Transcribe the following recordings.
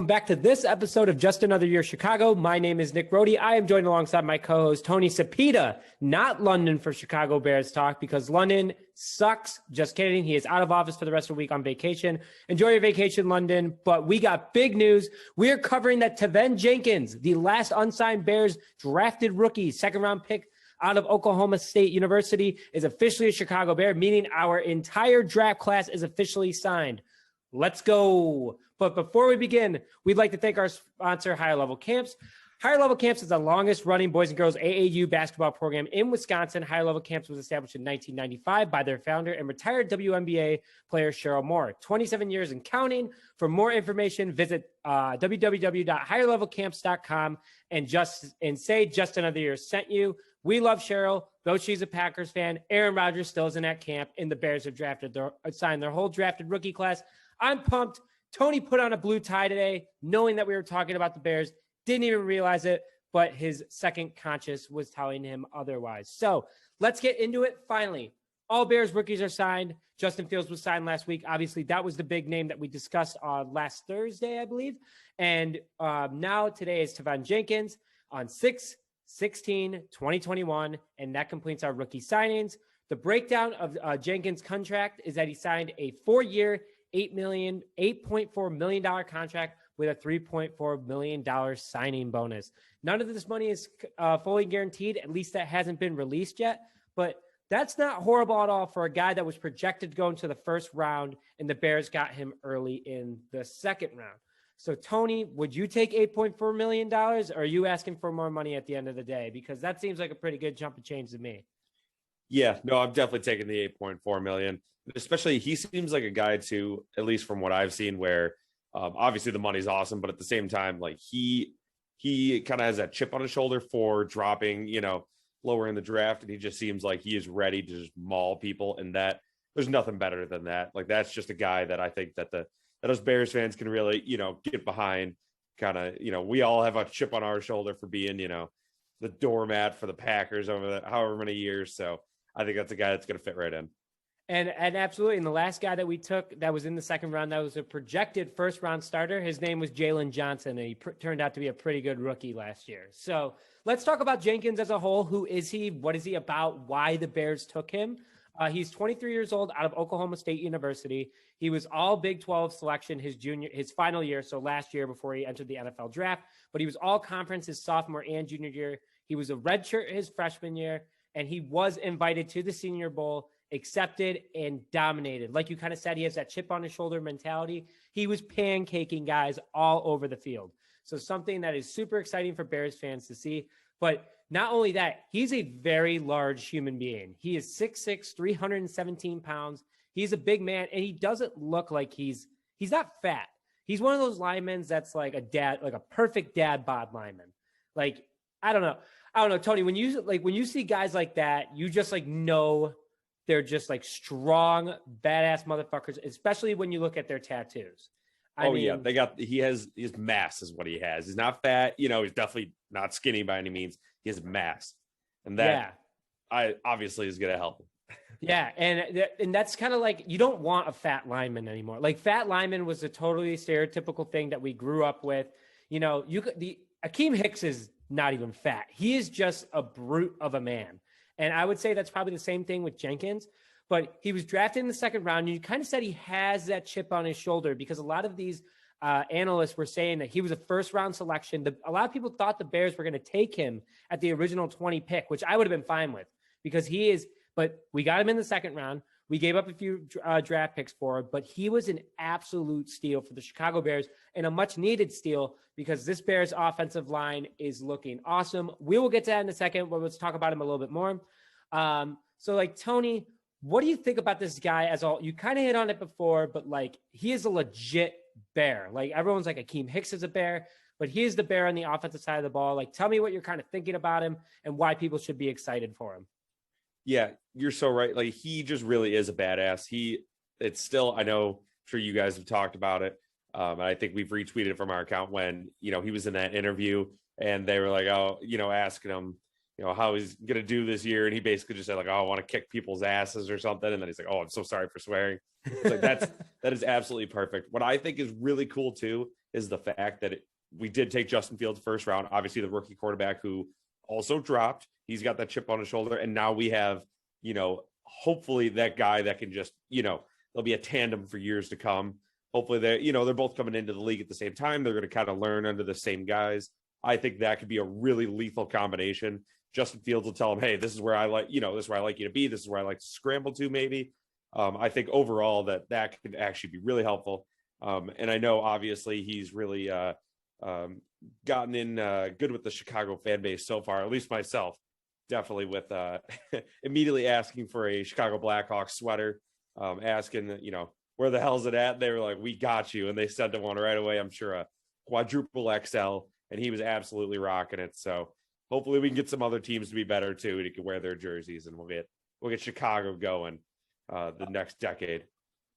welcome back to this episode of Just Another Year Chicago. My name is Nick Brody. I am joined alongside my co-host Tony Cepeda, not London for Chicago Bears talk because London sucks. Just kidding. He is out of office for the rest of the week on vacation. Enjoy your vacation, London. But we got big news. We are covering that Teven Jenkins, the last unsigned Bears drafted rookie, second round pick out of Oklahoma State University, is officially a Chicago Bear, meaning our entire draft class is officially signed. Let's go. But before we begin, we'd like to thank our sponsor, Higher Level Camps. Higher Level Camps is the longest running boys and girls AAU basketball program in Wisconsin. Higher Level Camps was established in 1995 by their founder and retired WNBA player Cheryl Moore. 27 years and counting. For more information, visit www.higherlevelcamps.com and say Just Another Year sent you. We love Cheryl, though she's a Packers fan. Aaron Rodgers still isn't at camp, and the Bears have signed their whole drafted rookie class. I'm pumped. Tony put on a blue tie today, knowing that we were talking about the Bears. Didn't even realize it, but his second conscience was telling him otherwise. So let's get into it. Finally, all Bears rookies are signed. Justin Fields was signed last week. Obviously, that was the big name that we discussed last Thursday, I believe. And now today is Teven Jenkins on 6/16/2021, and that completes our rookie signings. The breakdown of Jenkins' contract is that he signed a 4-year, $8.4 million contract with a $3.4 million signing bonus. None of this money is fully guaranteed. At least that hasn't been released yet. But that's not horrible at all for a guy that was projected to go into the first round, and the Bears got him early in the second round. So, Tony, would you take $8.4 million, or are you asking for more money at the end of the day? Because that seems like a pretty good chunk of change to me. Yeah, no, I'm definitely taking the $8.4 million. Especially, he seems like a guy too, at least from what I've seen, where obviously the money's awesome, but at the same time, like he kind of has that chip on his shoulder for dropping, lower in the draft, and he just seems like he is ready to just maul people, and that there's nothing better than that. Like that's just a guy that I think that us Bears fans can really, get behind. Kind of, we all have a chip on our shoulder for being, the doormat for the Packers over however many years. So I think that's a guy that's going to fit right in. And absolutely. And the last guy that we took that was in the second round, that was a projected first round starter. His name was Jalen Johnson, and he turned out to be a pretty good rookie last year. So let's talk about Jenkins as a whole. Who is he? What is he about? Why the Bears took him? He's 23 years old, out of Oklahoma State University. He was all Big 12 selection his final year, so last year before he entered the NFL draft. But he was all conference his sophomore and junior year. He was a redshirt his freshman year, and he was invited to the Senior Bowl, accepted, and dominated. Like you kind of said, he has that chip on his shoulder mentality. He was pancaking guys all over the field. So something that is super exciting for Bears fans to see. But not only that, he's a very large human being. He is 6'6", 317 pounds. He's a big man, and he doesn't look like he's not fat. He's one of those linemen that's like a perfect dad bod lineman. Like, I don't know, Tony, when you see guys like that, you just like know they're just like strong, badass motherfuckers, especially when you look at their tattoos. Yeah, he has mass is what he has. He's not fat, he's definitely not skinny by any means. He has mass. And that obviously is going to help him. Yeah, and that's kind of like, you don't want a fat lineman anymore. Like fat lineman was a totally stereotypical thing that we grew up with. Akeem Hicks is not even fat. He is just a brute of a man. And I would say that's probably the same thing with Jenkins, but he was drafted in the second round. And you kind of said he has that chip on his shoulder because a lot of these analysts were saying that he was a first round selection. A lot of people thought the Bears were going to take him at the original 20 pick, which I would have been fine with because but we got him in the second round. We gave up a few draft picks for him, but he was an absolute steal for the Chicago Bears and a much needed steal because this Bears offensive line is looking awesome. We will get to that in a second, but let's talk about him a little bit more. Tony, what do you think about this guy you kind of hit on it before, but like he is a legit Bear. Like everyone's like Akeem Hicks is a Bear, but he is the Bear on the offensive side of the ball. Like tell me what you're kind of thinking about him and why people should be excited for him. Yeah, you're so right. Like he just really is a badass. It's still, I know, I'm sure you guys have talked about it. And I think we've retweeted it from our account when, he was in that interview and they were like, asking him, how he's going to do this year. And he basically just said like, oh, I want to kick people's asses or something. And then he's like, oh, I'm so sorry for swearing. It's like, that is absolutely perfect. What I think is really cool too, is the fact that we did take Justin Fields first round, obviously the rookie quarterback who also dropped. He's got that chip on his shoulder. And now we have, hopefully that guy that can just, there'll be a tandem for years to come. Hopefully they're both coming into the league at the same time. They're going to kind of learn under the same guys. I think that could be a really lethal combination. Justin Fields will tell him, hey, this is where I like, this is where I like you to be. This is where I like to scramble to maybe. I think overall that could actually be really helpful. And I know obviously he's really gotten in good with the Chicago fan base so far, at least myself, definitely with immediately asking for a Chicago Blackhawks sweater, asking, where the hell's it at? They were like, we got you. And they sent him one right away. I'm sure a quadruple XL, and he was absolutely rocking it. So hopefully we can get some other teams to be better too, and he can wear their jerseys, and we'll get Chicago going the next decade.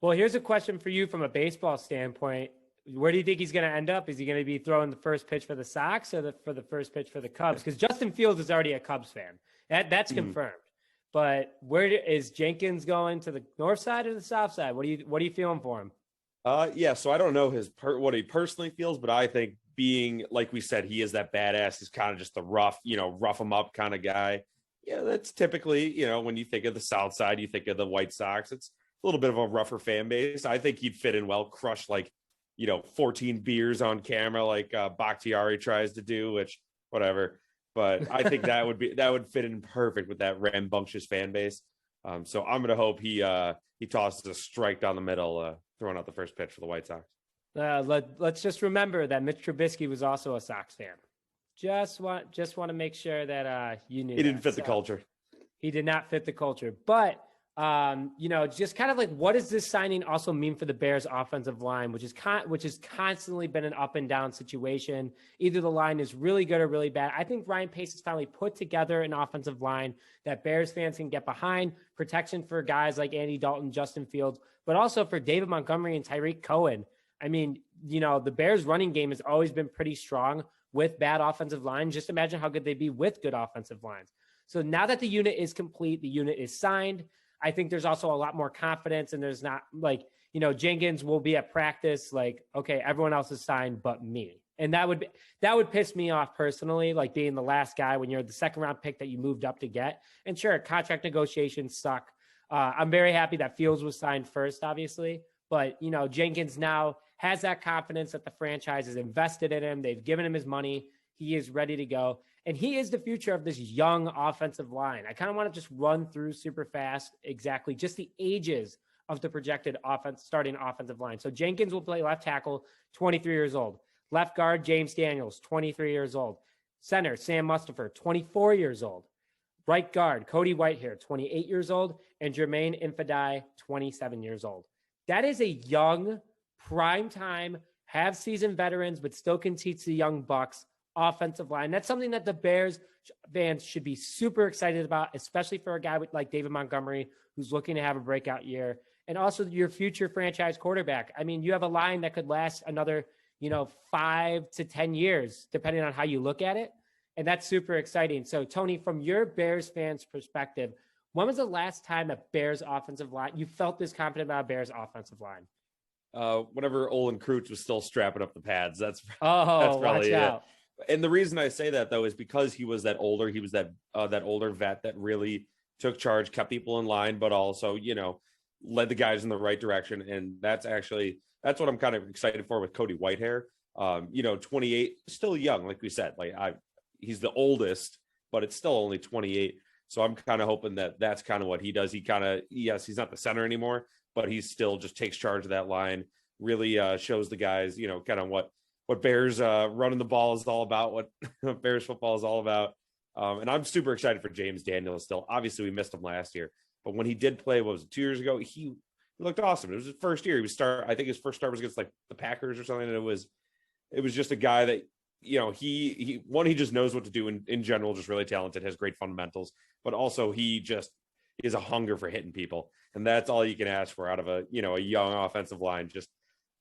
Well, here's a question for you from a baseball standpoint. Where do you think he's going to end up? Is he going to be throwing the first pitch for the Sox or for the first pitch for the Cubs? Because Justin Fields is already a Cubs fan. That's confirmed. But where is Jenkins going, to the north side or the south side? What are you feeling for him? Yeah, so I don't know what he personally feels, but I think being, like we said, he is that badass. He's kind of just the rough him up kind of guy. Yeah, that's typically, when you think of the south side, you think of the White Sox. It's a little bit of a rougher fan base. I think he'd fit in well, crush 14 beers on camera like Bakhtiari tries to do, which whatever. But I think that would fit in perfect with that rambunctious fan base. So I'm going to hope he tosses a strike down the middle, throwing out the first pitch for the White Sox. Let's just remember that Mitch Trubisky was also a Sox fan. Just want to make sure that you knew. He didn't fit the culture. He did not fit the culture. But just kind of like, what does this signing also mean for the Bears offensive line, which has constantly been an up and down situation. Either the line is really good or really bad. I think Ryan Pace has finally put together an offensive line that Bears fans can get behind, protection for guys like Andy Dalton, Justin Fields, but also for David Montgomery and Tyreek Cohen. I mean, the Bears running game has always been pretty strong with bad offensive lines. Just imagine how good they'd be with good offensive lines. So now that the unit is complete, the unit is signed, I think there's also a lot more confidence, and there's not Jenkins will be at practice like, okay, everyone else is signed but me. And that would piss me off personally, like being the last guy when you're the second round pick that you moved up to get. And sure, contract negotiations suck. I'm very happy that Fields was signed first, obviously, but Jenkins now has that confidence that the franchise has invested in him. They've given him his money. He is ready to go. And he is the future of this young offensive line. I kind of want to just run through super fast exactly just the ages of the projected starting offensive line. So Jenkins will play left tackle, 23 years old. Left guard, James Daniels, 23 years old. Center, Sam Mustipher, 24 years old. Right guard, Cody Whitehair, 28 years old. And Jermaine Infidai, 27 years old. That is a young, prime-time, have-seasoned veterans, but still can teach the young bucks offensive line. That's something that the Bears fans should be super excited about, especially for a guy like David Montgomery, who's looking to have a breakout year, and also your future franchise quarterback. I mean, you have a line that could last another, 5 to 10 years, depending on how you look at it. And that's super exciting. So Tony, from your Bears fans perspective, when was the last time a Bears offensive line, you felt this confident about a Bears offensive line? Whenever Olin Kreutz was still strapping up the pads, that's probably watch it. Out. And the reason I say that though is because he was that older vet that really took charge, kept people in line, but also led the guys in the right direction. And that's what I'm kind of excited for with Cody Whitehair. 28, still young, like we said. He's the oldest, but it's still only 28. So I'm kind of hoping that that's kind of what he does. He's not the center anymore, but he still just takes charge of that line. Really shows the guys, kind of what Bears running the ball is all about, what Bears football is all about. And I'm super excited for James Daniels still. Obviously, we missed him last year, but when he did play, 2 years ago, he looked awesome. It was his first year. I think his first start was against the Packers or something. And it was just a guy that, he just knows what to do in general, just really talented, has great fundamentals, but also he just is a hunger for hitting people. And that's all you can ask for out of a young offensive line.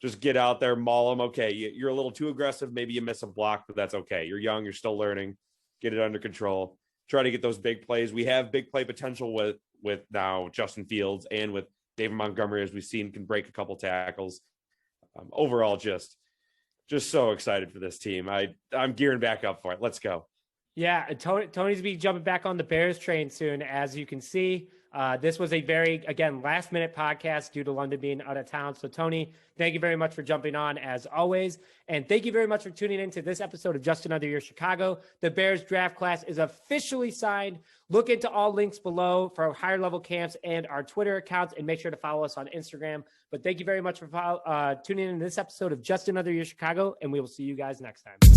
Just get out there, maul them. Okay, you're a little too aggressive. Maybe you miss a block, but that's okay. You're young. You're still learning. Get it under control. try to get those big plays. We have big play potential with now Justin Fields and with David Montgomery, as we've seen, can break a couple tackles. Overall, just so excited for this team. I'm gearing back up for it. Let's go. Yeah, Tony's be jumping back on the Bears train soon, as you can see. This was a very, again, last-minute podcast due to London being out of town. So, Tony, thank you very much for jumping on, as always. And thank you very much for tuning in to this episode of Just Another Year Chicago. The Bears draft class is officially signed. Look into all links below for our higher-level camps and our Twitter accounts, and make sure to follow us on Instagram. But thank you very much for tuning in to this episode of Just Another Year Chicago, and we will see you guys next time.